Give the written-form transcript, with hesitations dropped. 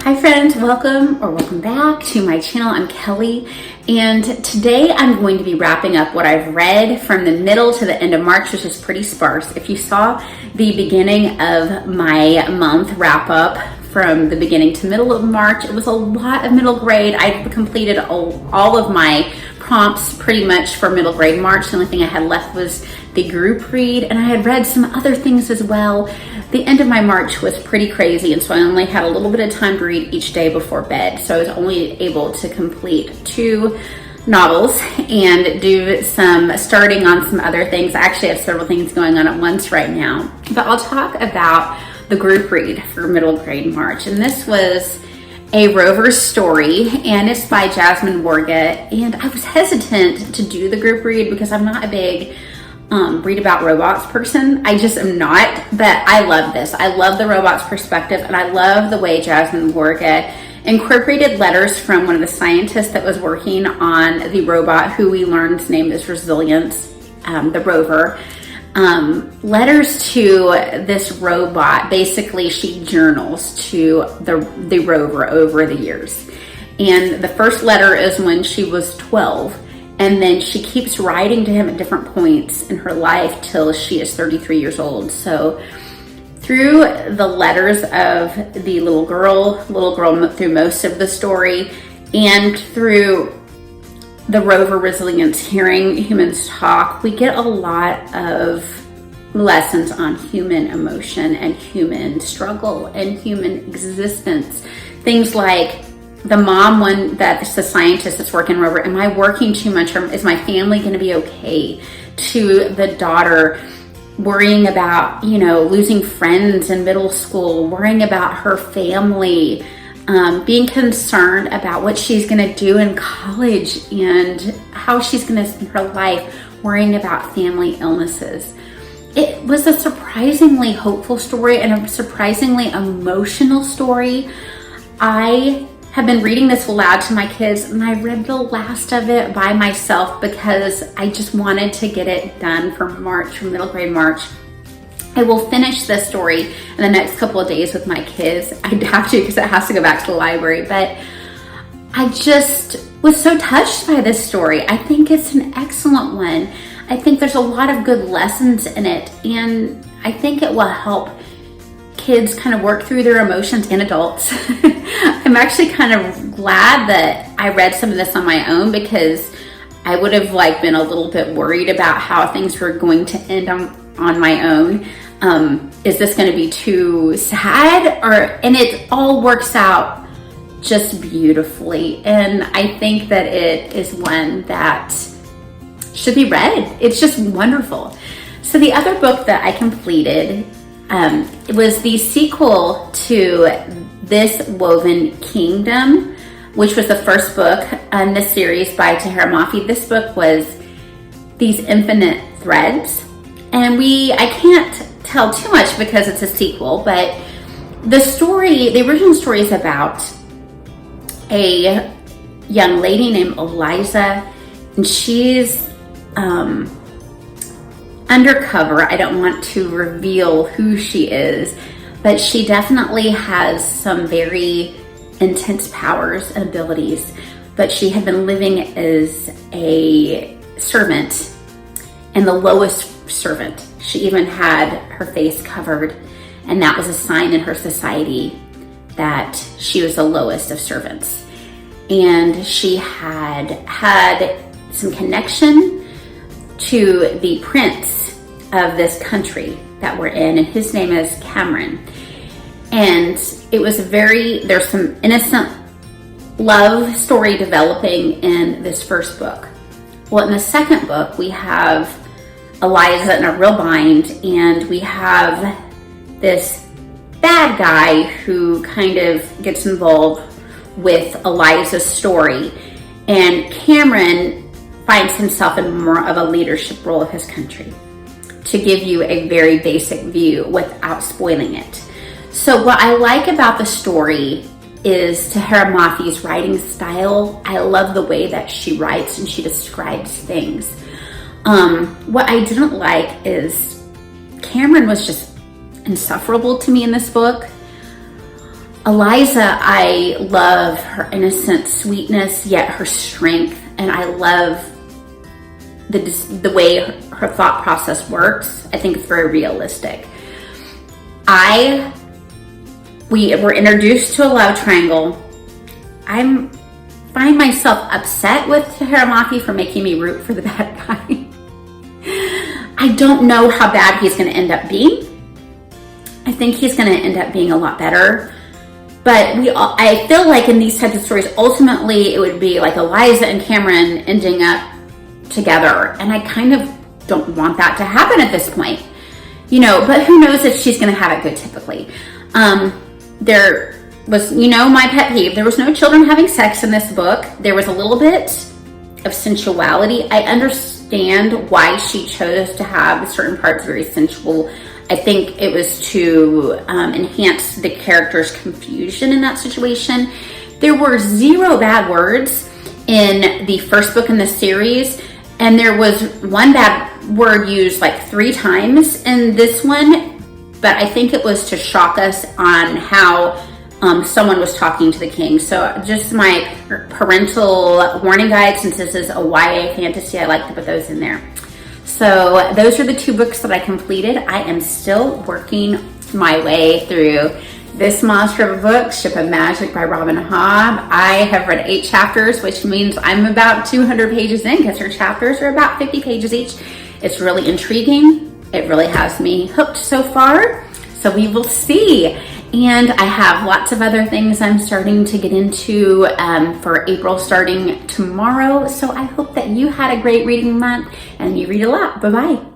Hi friends, welcome back to my channel. I'm Kelly, and today I'm going to be wrapping up what I've read from the middle to the end of March, which is pretty sparse. If you saw the beginning of my month wrap up from the beginning to middle of March, it was a lot of middle grade. I completed all of my prompts pretty much for middle grade March. The only thing I had left was the group read, and I had read some other things as well. The end of my March was pretty crazy, and so I only had a little bit of time to read each day before bed. So I was only able to complete 2 novels and do some starting on some other things. I actually have several things going on at once right now, but I'll talk about the group read for middle grade March. And this was a Rover story, and it's by Jasmine Warga. And I was hesitant to do the group read because I'm not a big read about robots person. I just am not, but I love this. I love the robots perspective, and I love the way Jasmine Warga incorporated letters from one of the scientists that was working on the robot who we learned name is Resilience, the Rover. Letters to this robot. Basically, she journals to the Rover over the years. And the first letter is when she was 12. And then she keeps writing to him at different points in her life till she is 33 years old. So through the letters of the little girl through most of the story, and through the Rover Resilience, hearing humans talk, we get a lot of lessons on human emotion and human struggle and human existence. Things like the mom, one that's the scientist that's working Rover, am I working too much, or is my family going to be okay? To the daughter worrying about, losing friends in middle school, worrying about her family, being concerned about what she's going to do in college and how she's going to spend her life, worrying about family illnesses. It was a surprisingly hopeful story and a surprisingly emotional story. I have been reading this aloud to my kids, and I read the last of it by myself because I just wanted to get it done for middle grade March. I will finish this story in the next couple of days with my kids. I'd have to because it has to go back to the library, but I just was so touched by this story. I think it's an excellent one. I think there's a lot of good lessons in it, and I think it will help kids kind of work through their emotions, and adults. I'm actually kind of glad that I read some of this on my own, because I would have been a little bit worried about how things were going to end on my own. Is this going to be too sad? And it all works out just beautifully. And I think that it is one that should be read. It's just wonderful. So the other book that I completed, it was the sequel to This Woven Kingdom, which was the first book in this series by Teherah Mafi. This book was These Infinite Threads. And I can't tell too much because it's a sequel, but the original story is about a young lady named Eliza, and she's undercover. I don't want to reveal who she is, but she definitely has some very intense powers and abilities. But she had been living as a servant, and the lowest servant. She even had her face covered, and that was a sign in her society that she was the lowest of servants. And she had some connection to the prince of this country that we're in, and his name is Cameron. And it was there's some innocent love story developing in this first book. Well, in the second book, we have Eliza in a real bind, and we have this bad guy who kind of gets involved with Eliza's story, and Cameron finds himself in more of a leadership role of his country, to give you a very basic view without spoiling it. So what I like about the story is Teherah Mafi's writing style. I love the way that she writes and she describes things. What I didn't like is Cameron was just insufferable to me in this book. Eliza, I love her innocent sweetness, yet her strength, and I love the way her thought process works. I think it's very realistic. We were introduced to a love triangle. I find myself upset with Teherah Mafi for making me root for the bad guy. I don't know how bad he's going to end up being. I think he's going to end up being a lot better. But I feel like in these types of stories, ultimately it would be like Eliza and Cameron ending up together. And I kind of don't want that to happen at this point. You know, but who knows if she's going to have it good typically. There was, my pet peeve. There was no children having sex in this book. There was a little bit of sensuality. I understand why she chose to have certain parts very sensual. I think it was to enhance the character's confusion in that situation. There were 0 bad words in the first book in the series, and there was one bad word used like 3 times in this one, but I think it was to shock us on how someone was talking to the king. So just my parental warning guide, since this is a YA fantasy, I like to put those in there. So those are the 2 books that I completed. I am still working my way through this monster of a book, Ship of Magic by Robin Hobb. I have read 8 chapters, which means I'm about 200 pages in, because her chapters are about 50 pages each. It's really intriguing. It really has me hooked so far. So we will see. And I have lots of other things I'm starting to get into for April starting tomorrow. So I hope that you had a great reading month and you read a lot. Bye-bye.